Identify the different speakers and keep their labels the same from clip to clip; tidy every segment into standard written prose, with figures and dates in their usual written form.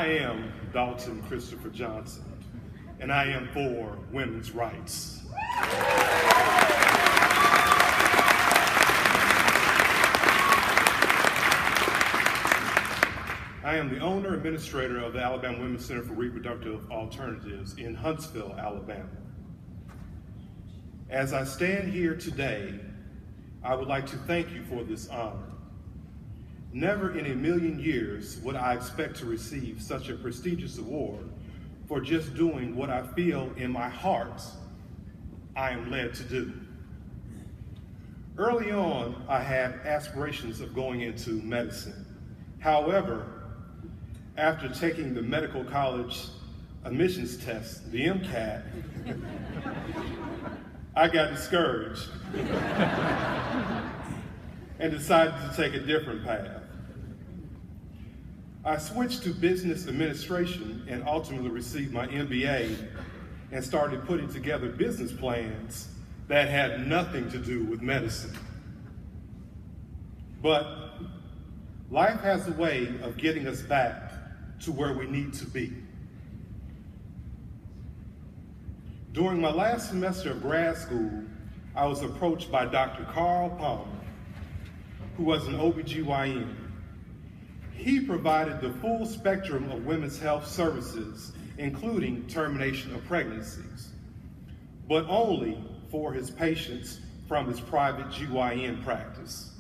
Speaker 1: I am Dalton Johnson, and I am for women's rights. I am the owner and administrator of the Alabama Women's Center for Reproductive Alternatives in Huntsville, Alabama. As I stand here today, I would like to thank you for this honor. Never in a million years would I expect to receive such a prestigious award for just doing what I feel in my heart I am led to do. Early on, I had aspirations of going into medicine. However, after taking the medical college admissions test, the MCAT, I got discouraged and decided to take a different path. I switched to business administration and ultimately received my MBA and started putting together business plans that had nothing to do with medicine. But life has a way of getting us back to where we need to be. During my last semester of grad school, I was approached by Dr. Carl Palmer, who was an OBGYN. He provided the full spectrum of women's health services, including termination of pregnancies, but only for his patients from his private GYN practice.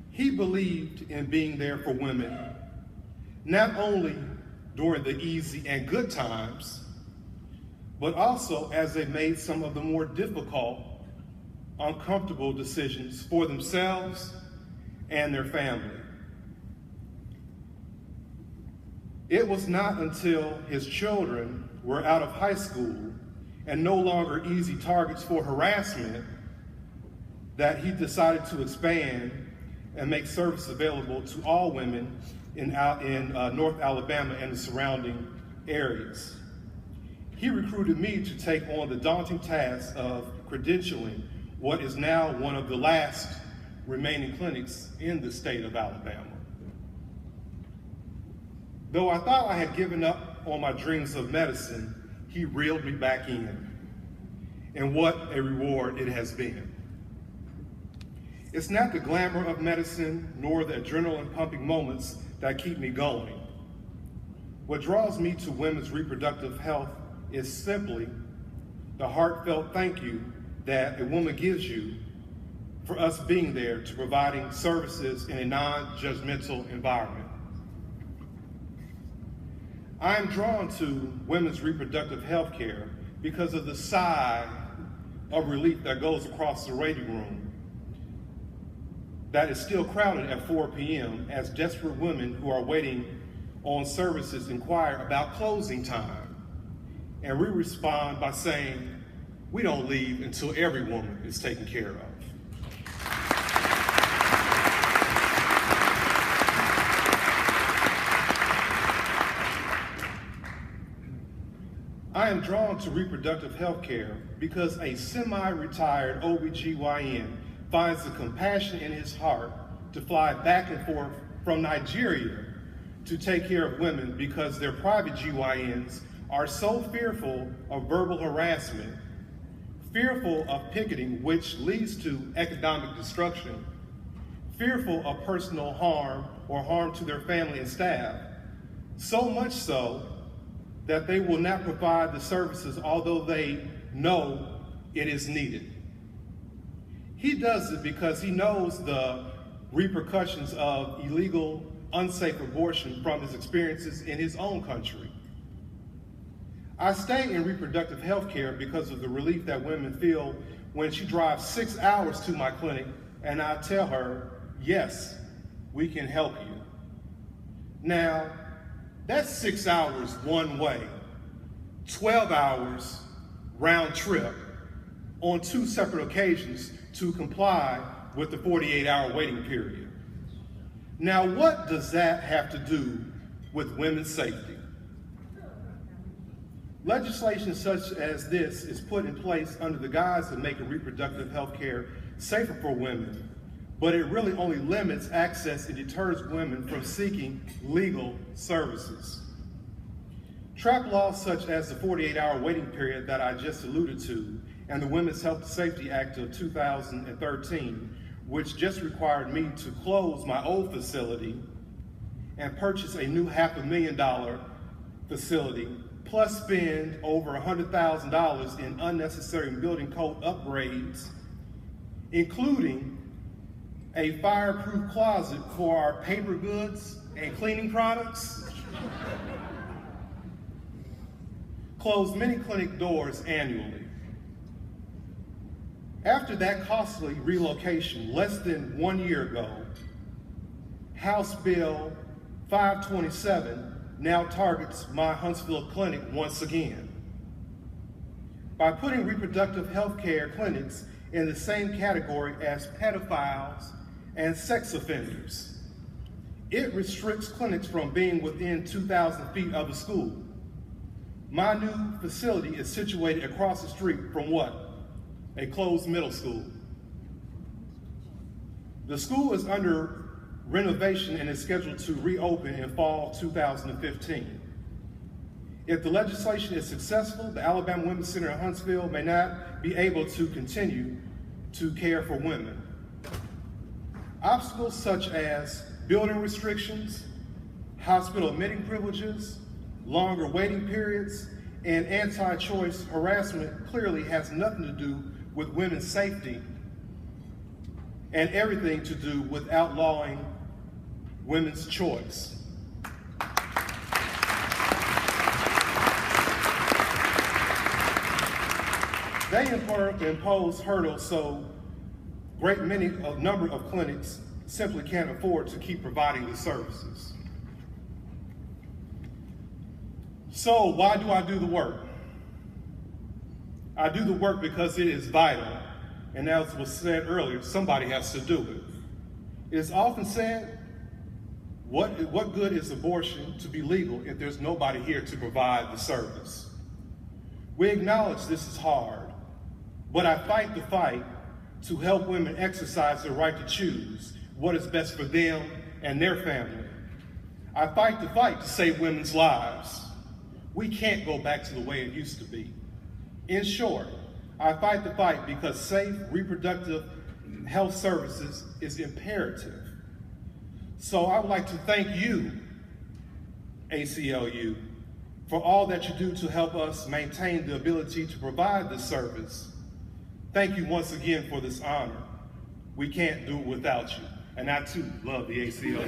Speaker 1: He believed in being there for women, not only during the easy and good times, but also as they made some of the more difficult, uncomfortable decisions for themselves and their family. It was not until his children were out of high school and no longer easy targets for harassment that he decided to expand and make service available to all women in North Alabama and the surrounding areas. He recruited me to take on the daunting task of credentialing what is now one of the last remaining clinics in the state of Alabama. Though I thought I had given up on my dreams of medicine, he reeled me back in. And what a reward it has been. It's not the glamour of medicine nor the adrenaline pumping moments that keep me going. What draws me to women's reproductive health is simply the heartfelt thank you that a woman gives you for us being there to providing services in a non-judgmental environment. I am drawn to women's reproductive health care because of the sigh of relief that goes across the waiting room that is still crowded at 4 p.m. as desperate women who are waiting on services inquire about closing time. And we respond by saying, we don't leave until every woman is taken care of. I am drawn to reproductive health care because a semi-retired OBGYN finds the compassion in his heart to fly back and forth from Nigeria to take care of women because their private GYNs are so fearful of verbal harassment, fearful of picketing, which leads to economic destruction, fearful of personal harm or harm to their family and staff, so much so that they will not provide the services although they know it is needed. He does it because he knows the repercussions of illegal, unsafe abortion from his experiences in his own country. I stay in reproductive health care because of the relief that women feel when she drives 6 hours to my clinic and I tell her, yes, we can help you. Now, that's 6 hours one way, 12 hours round trip on 2 separate occasions to comply with the 48-hour waiting period. Now, what does that have to do with women's safety? Legislation such as this is put in place under the guise of making reproductive health care safer for women, but it really only limits access and deters women from seeking legal services. Trap laws such as the 48-hour waiting period that I just alluded to, and the Women's Health and Safety Act of 2013, which just required me to close my old facility and purchase a new $500,000 facility, plus spend over $100,000 in unnecessary building code upgrades, including a fireproof closet for our paper goods and cleaning products, closed many clinic doors annually. After that costly relocation, less than 1 year ago, House Bill 527 now targets my Huntsville clinic once again. By putting reproductive health care clinics in the same category as pedophiles and sex offenders, it restricts clinics from being within 2,000 feet of a school. My new facility is situated across the street from what? A closed middle school. The school is under renovation and is scheduled to reopen in fall 2015. If the legislation is successful, the Alabama Women's Center in Huntsville may not be able to continue to care for women. Obstacles such as building restrictions, hospital admitting privileges, longer waiting periods, and anti-choice harassment clearly has nothing to do with women's safety and everything to do with outlawing women's choice. They impose hurdles so a number of clinics simply can't afford to keep providing the services. So why do I do the work? I do the work because it is vital, and as was said earlier, somebody has to do it. It is often said, what good is abortion to be legal if there's nobody here to provide the service? We acknowledge this is hard, but I fight the fight to help women exercise their right to choose what is best for them and their family. I fight the fight to save women's lives. We can't go back to the way it used to be. In short, I fight the fight because safe reproductive health services is imperative. So I would like to thank you, ACLU, for all that you do to help us maintain the ability to provide this service. Thank you once again for this honor. We can't do it without you. And I too love the ACLU.